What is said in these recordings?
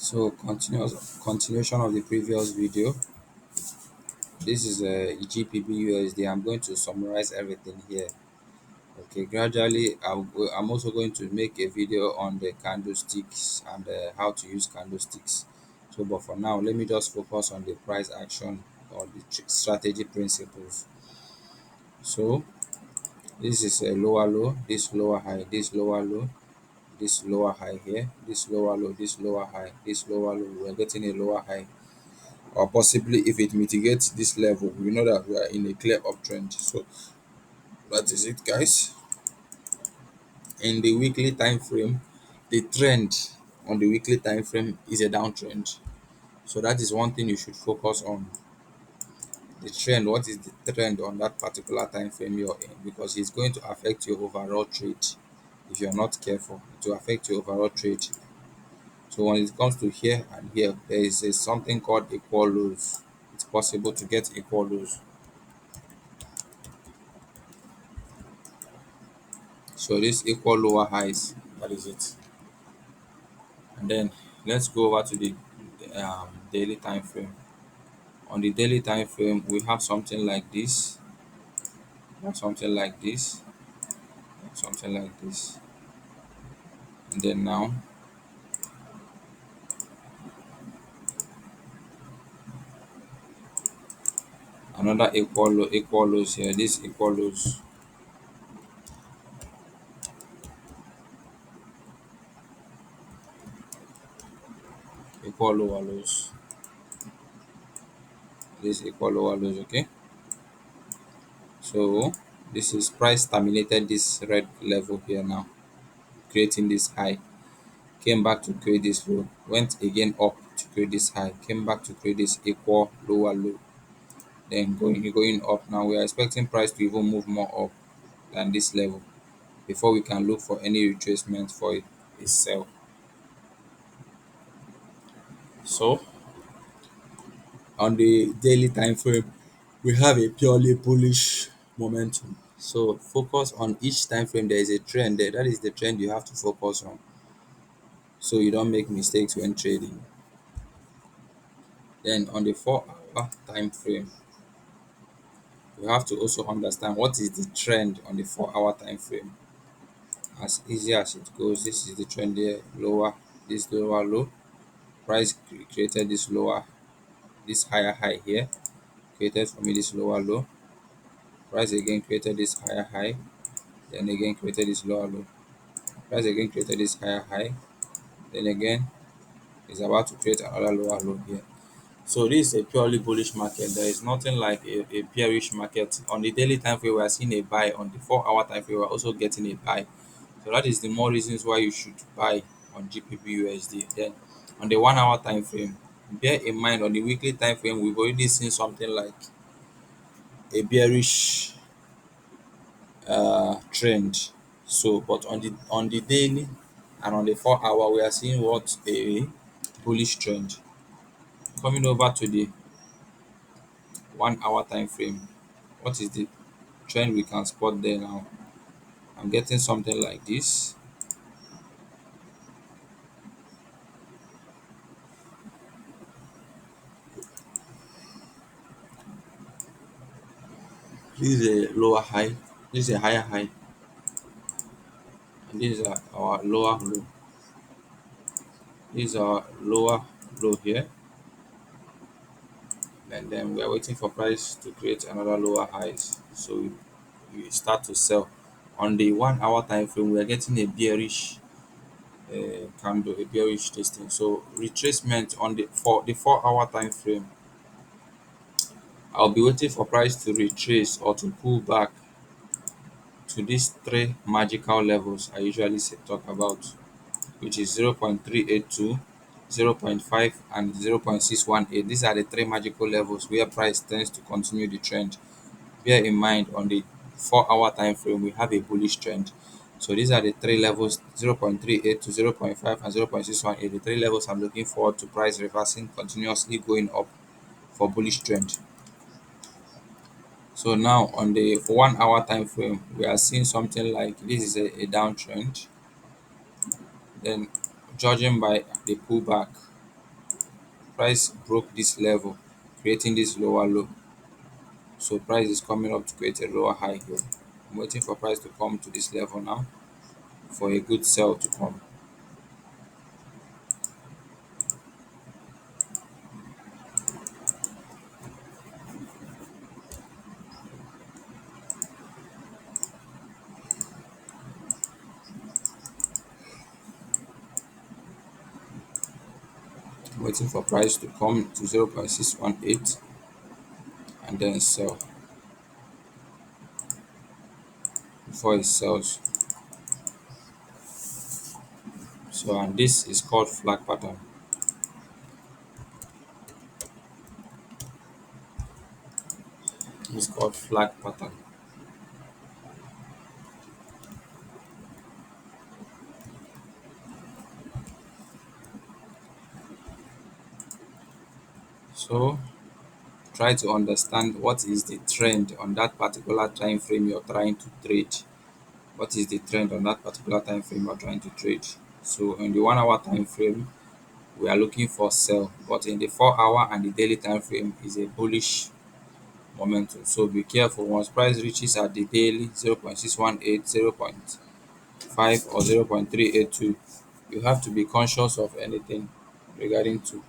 So continuation of the previous video. This is a GPB USD. I'm going to summarize everything here. Okay, gradually I'm also going to make a video on the candlesticks and how to use candlesticks. So, but for now, let me just focus on the price action or the strategy principles. So, this is a lower low, this lower high, this lower low, this lower high here, this lower low, this lower high, this lower low. We're getting a lower high, or possibly if it mitigates this level, we know that we are in a clear uptrend. So that is it, guys. In the weekly time frame, the trend on the weekly time frame is a downtrend. So that is one thing you should focus on. The trend, what is the trend on that particular time frame you're in, because it's going to affect your overall trade. If you're not careful, it will affect your overall trade. So when it comes to here and here, there is something called equal lows. It's possible to get equal lows. So this equal lower highs, that is it. And then let's go over to the daily time frame. On the daily time frame, we have something like this, something like this, something like this. And then now another equal lows here. This equal lows, equal lower lows. This equal lower lows. Okay. So this is price terminated this red level here now, creating this high. Came back to create this low, went again up to create this high, came back to create this equal lower low, then going up. Now we are expecting price to even move more up than this level before we can look for any retracement for a sell. So on the daily time frame, we have a purely bullish momentum. So focus on each time frame. There is a trend there. That is the trend you have to focus on, so you don't make mistakes when trading. Then on the 4 hour time frame, you have to also understand what is the trend on the 4 hour time frame. As easy as it goes, this is the trend there. Lower, this lower low, price created this lower, this higher high here, created for me this lower low, price again created this higher high, then again created this lower low, price again created this higher high, then again is about to create another lower low here. So this is a purely bullish market. There is nothing like a bearish market. On the daily time frame, we are seeing a buy. On the 4 hour time frame, we are also getting a buy. So that is the more reasons why you should buy on GPP USD. Then on the 1 hour time frame, bear in mind on the weekly time frame, we've already seen something like a bearish trend. So, but on the daily and on the 4 hour, we are seeing what a bullish trend. Coming over to the 1 hour time frame, what is the trend we can spot there now? I'm getting something like this. This is a lower high, this is a higher high, and this is our lower low. This is our lower low here, and then we are waiting for price to create another lower highs. So we start to sell. On the 1 hour time frame, we are getting a bearish candle, a bearish testing. So retracement on the for the 4 hour time frame, I'll be waiting for price to retrace or to pull back to these three magical levels I usually talk about, which is 0.382, 0.5, and 0.618. These are the three magical levels where price tends to continue the trend. Bear in mind on the 4 hour time frame, we have a bullish trend. So these are the three levels: 0.38 to 0.5 and 0.618. The three levels I'm looking forward to price reversing, continuously going up for bullish trend. So now on the 1 hour time frame, we are seeing something like this is a downtrend. Then judging by the pullback, price broke this level, creating this lower low. So price is coming up to create a lower high here. I'm waiting for price to come to this level now for a good sell to come. I'm waiting for price to come to 0.618 and then sell before it sells. So and this is called flag pattern. It's called flag pattern. So try to understand what is the trend on that particular time frame you're trying to trade. What is the trend on that particular time frame you're trying to trade? So in the 1 hour time frame, we are looking for sell, but in the 4 hour and the daily time frame is a bullish momentum. So be careful once price reaches at the daily 0.618, 0.5 or 0.382. You have to be conscious of anything regarding to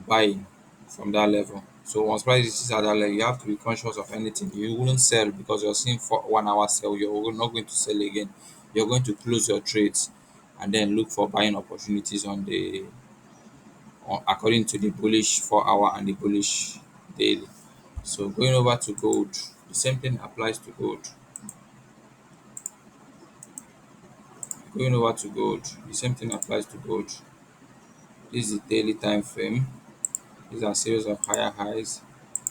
buying from that level. So once price is at that level, you have to be conscious of anything. You wouldn't sell because you're seeing for 1 hour sell. You're not going to sell again. You're going to close your trades and then look for buying opportunities according to the bullish 4 hour and the bullish daily. So going over to gold, the same thing applies to gold. Going over to gold, the same thing applies to gold. This is the daily time frame. These are series of higher highs,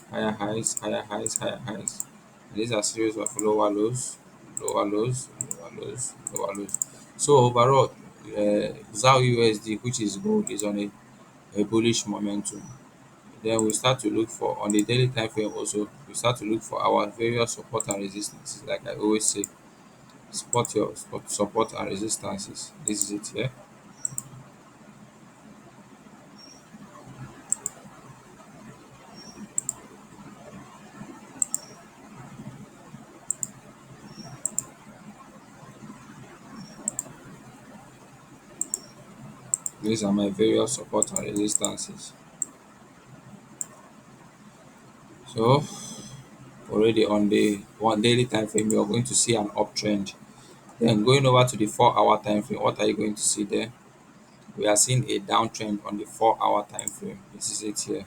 higher highs, higher highs, higher highs. And these are series of lower lows, lower lows, lower lows, lower lows. So overall, ZAR USD, which is gold, is on a bullish momentum. Then we start to look for on the daily time frame also, we start to look for our various support and resistances. Like I always say, support and resistances. This is it here. These are my various support and resistances. So already on the one daily time frame, you are going to see an uptrend. Then going over to the 4 hour time frame, what are you going to see there? We are seeing a downtrend on the 4 hour time frame. This is it here.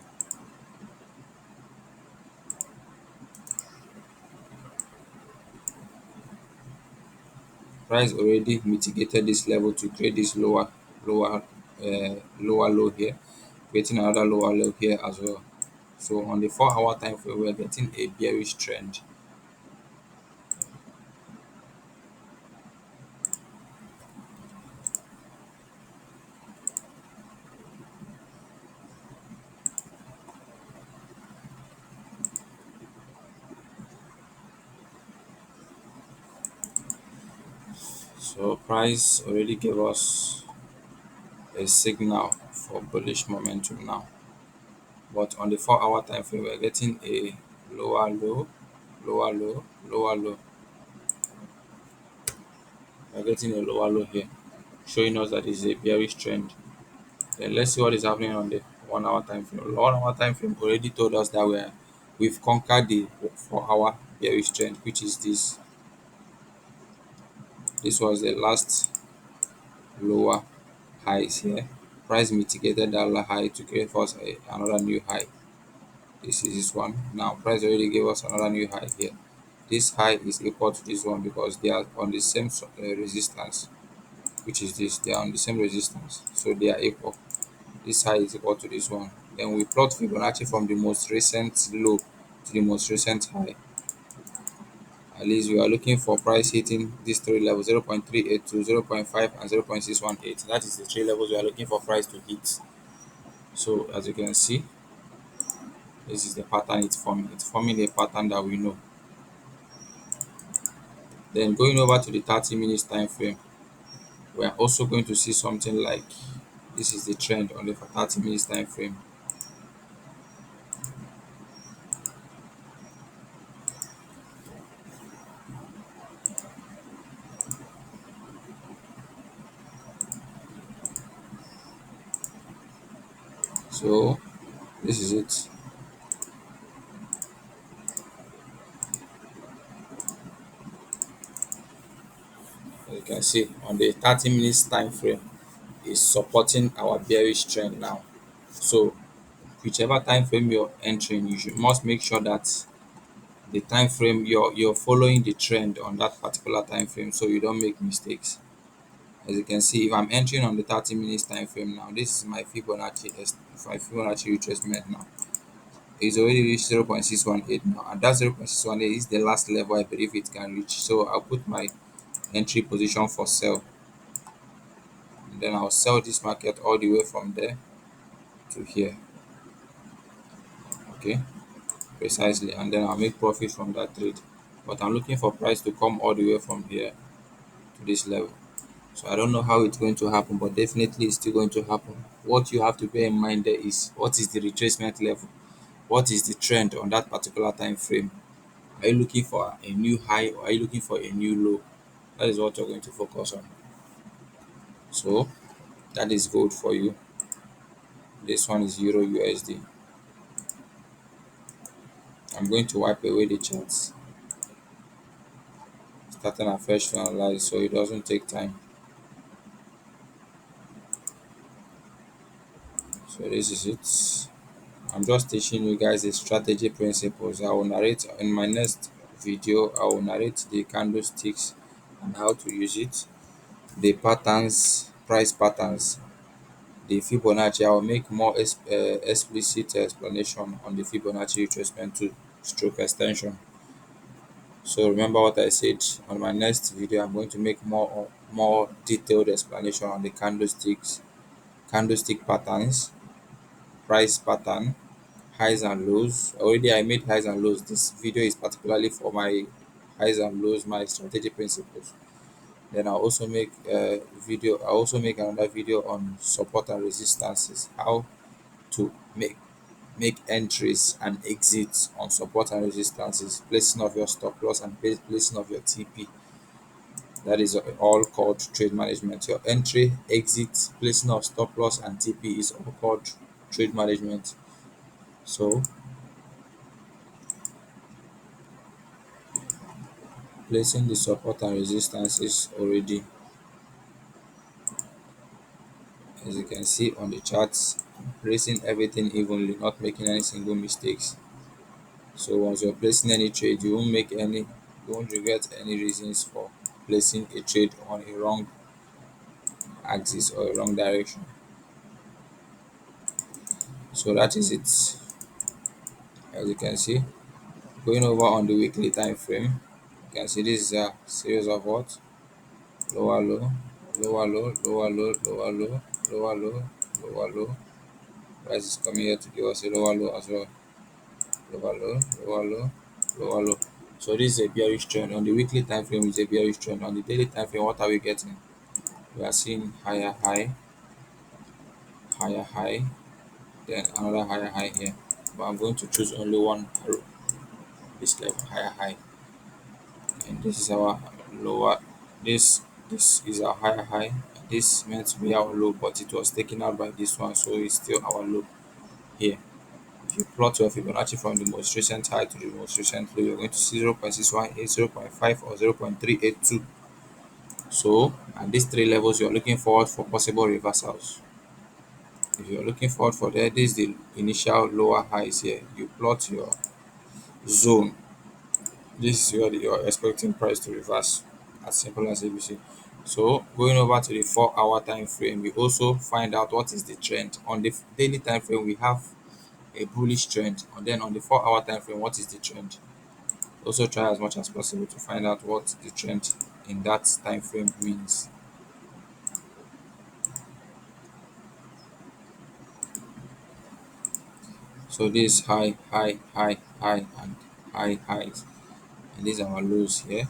Price already mitigated this level to create this lower, lower low here, creating another lower low here as well. So on the 4 hour time frame, we are getting a bearish trend. So price already gave us a signal for bullish momentum now. But on the 4 hour time frame, we're getting a lower low, lower low, lower low. We're getting a lower low here, showing us that it's a bearish trend. Then let's see what is happening on the 1 hour time frame. The 1 hour time frame already told us that we've conquered the 4 hour bearish trend, which is this. This was the last lower highs here. Price mitigated that lower high to create for us another new high. This is this one. Now price already gave us another new high here. This high is equal to this one because they are on the same resistance, which is this. They are on the same resistance, so they are equal. This high is equal to this one. Then we plot Fibonacci from the most recent low to the most recent high. At least we are looking for price hitting these three levels: 0.382, 0.5, and 0.618. That is the three levels we are looking for price to hit. So as you can see, this is the pattern it's forming. It's forming a pattern that we know. Then going over to the 30 minutes time frame, we are also going to see something like this is the trend on the 30 minutes time frame. So this is it. As you can see on the 30 minutes time frame is supporting our bearish trend now. So whichever time frame you're entering, you should must make sure that the time frame you're following the trend on that particular time frame so you don't make mistakes. As you can see, if I'm entering on the 30 minutes time frame now, this is my Fibonacci retracement now. It's already reached 0.618 now, and that 0.618 is the last level I believe it can reach. So I'll put my entry position for sell, and then I'll sell this market all the way from there to here. Okay, precisely, and then I'll make profit from that trade. But I'm looking for price to come all the way from here to this level. So I don't know how it's going to happen, but definitely it's still going to happen. What you have to bear in mind there is what is the retracement level? What is the trend on that particular time frame? Are you looking for a new high or are you looking for a new low? That is what you're going to focus on. So that is gold for you. This one is Euro USD. I'm going to wipe away the charts, starting afresh to analyze so it doesn't take time. So this is it. I'm just teaching you guys the strategy principles. I will narrate in my next video. I will narrate the candlesticks and how to use it, the patterns, price patterns, the Fibonacci. I will make more explicit explanation on the Fibonacci retracement to stroke extension. So remember what I said on my next video. I'm going to make more detailed explanation on the candlesticks, candlestick patterns, price pattern, highs and lows. Already I made highs and lows. This video is particularly for my highs and lows, my strategy principles. Then I'll also make a video. I'll also make another video on support and resistances, how to make entries and exits on support and resistances, placing of your stop loss and placing of your TP. That is all called trade management. Your entry, exit, placing of stop loss and TP is all called trade management. So placing the support and resistances already, as you can see on the charts, placing everything evenly, not making any single mistakes. So once you're placing any trade, you won't regret any reasons for placing a trade on a wrong axis or a wrong direction. So that is it. As you can see, going over on the weekly time frame, you can see this is a series of what? Lower low, lower low, lower low, lower low, lower low, lower low. Price is coming here to give us a lower low as well. Lower low, lower low, lower low. So this is a bearish trend. On the weekly time frame, it's a bearish trend. On the daily time frame, what are we getting? We are seeing higher high, higher high, then another higher high here. But I'm going to choose only one arrow, this level, higher high. And this is our lower, this is our higher high. This meant to be our low, but it was taken out by this one, so it's still our low here. If you plot your Fibonacci from the most recent high to the most recent low, you're going to see 0.618, 0.5, or 0.382. So at these three levels, you're looking forward for possible reversals. If you're looking forward for that, this is the initial lower highs here. You plot your zone. This is where you're expecting price to reverse. As simple as ABC. So going over to the 4-hour time frame, we also find out what is the trend. On the daily time frame, we have a bullish trend, and then on the 4-hour time frame, what is the trend? Also try as much as possible to find out what the trend in that time frame means. So this is high, high, high, high, and high highs, and these are our lows here.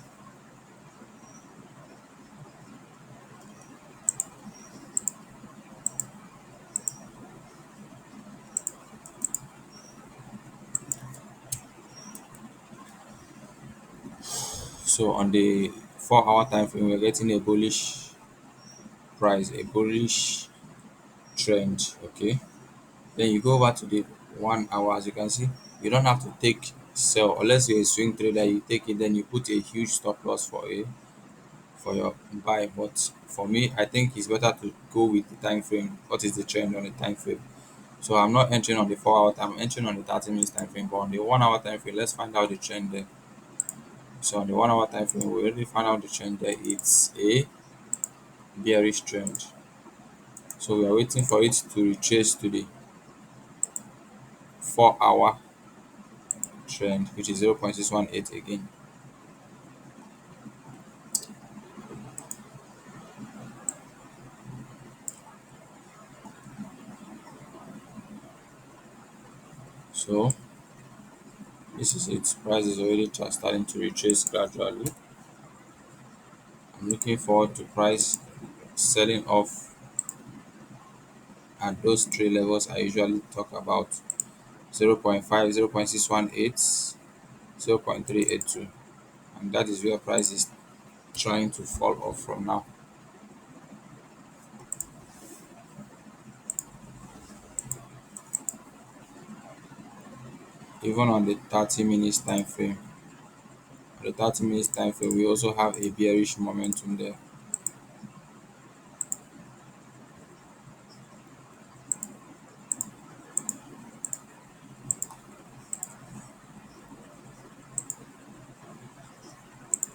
So on the 4-hour time frame, we're getting a bullish price, a bullish trend. Okay, Then you go over to the 1 hour. As you can see, you don't have to take sell unless you're a swing trader. You take it, then you put a huge stop loss for your buy. But for me, I think it's better to go with the time frame. What is the trend on the time frame? So I'm not entering on the 4 hour time, I'm entering on the 30 minutes time frame. But on the 1 hour time frame, let's find out the trend there. So on the 1 hour time frame, we already found out the trend there. It's a bearish trend. So we are waiting for it to retrace to the 4 hour trend, which is 0.618 again. So this is it. Price is already starting to retrace gradually. I'm looking forward to price selling off at those three levels I usually talk about: 0.5, 0.618, 0.382. And that is where price is trying to fall off from now. Even on the 30 minutes time frame, we also have a bearish momentum there.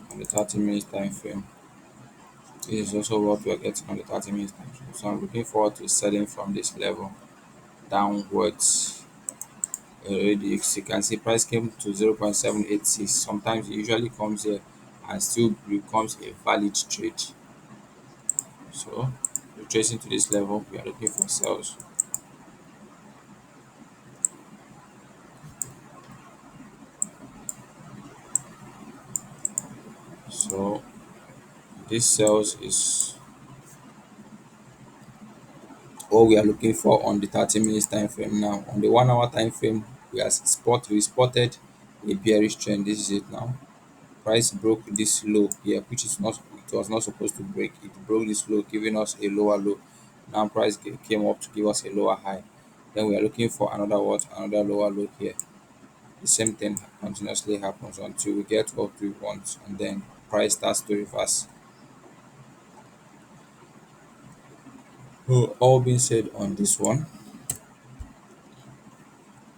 On the 30 minutes time frame, this is also what we are getting on the 30 minutes time frame. So I'm looking forward to selling from this level downwards. Already you can see price came to 0.786. Sometimes it usually comes here and still becomes a valid trade. So retracing to this level, we are looking for sales. So this sales is what we are looking for on the 30 minutes time frame. Now on the 1 hour time frame, we spotted a bearish trend. This is it now. Price broke this low here, which is not, it was not supposed to break. It broke this low, giving us a lower low. Now price came up to give us a lower high. Then we are looking for another another lower low here. The same thing continuously happens until we get what we want, and then price starts to reverse. So all being said on this one,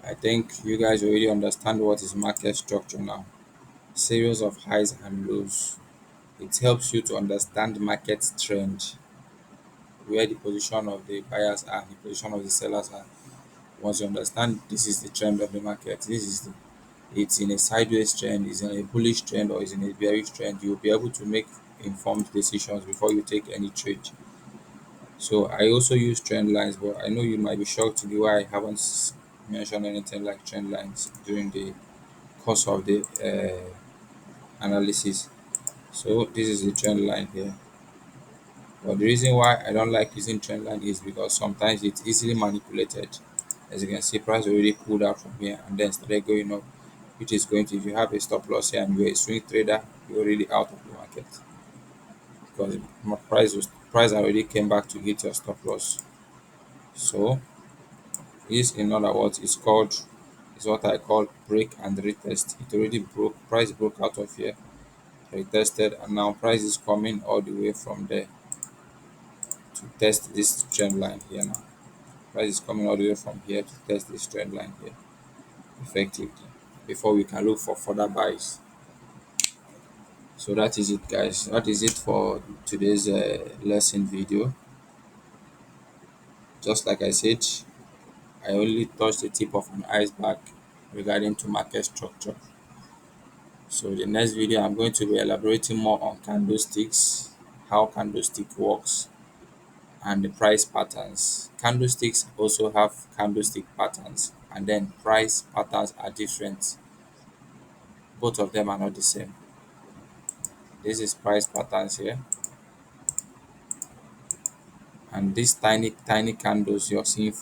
I think you guys already understand what is market structure now. Series of highs and lows. It helps you to understand market trend, where the position of the buyers are, the position of the sellers are. Once you understand this is the trend of the market, it's in a sideways trend, it's in a bullish trend, or it's in a bearish trend, you'll be able to make informed decisions before you take any trade. So I also use trend lines, but I know you might be shocked to be why I haven't mentioned anything like trend lines during the course of the analysis. So this is the trend line here. But the reason why I don't like using trend line is because sometimes it's easily manipulated. As you can see, price already pulled out from here and then started going up, which is going to, if you have a stop loss here and you're a swing trader, you're already out of the market because price already came back to hit your stop loss. So this, in other words, is what I call break and retest. It already broke, price broke out of here, retested, and now price is coming all the way from there to test this trend line here now. Price is coming all the way from here to test this trend line here effectively before we can look for further buys. So that is it, guys. That is it for today's lesson video. Just like I said, I only touched the tip of an iceberg regarding to market structure. So the next video, I'm going to be elaborating more on candlesticks, how candlestick works, and the price patterns. Candlesticks also have candlestick patterns, and then price patterns are different. Both of them are not the same. This is price patterns here, and these tiny candles you're seeing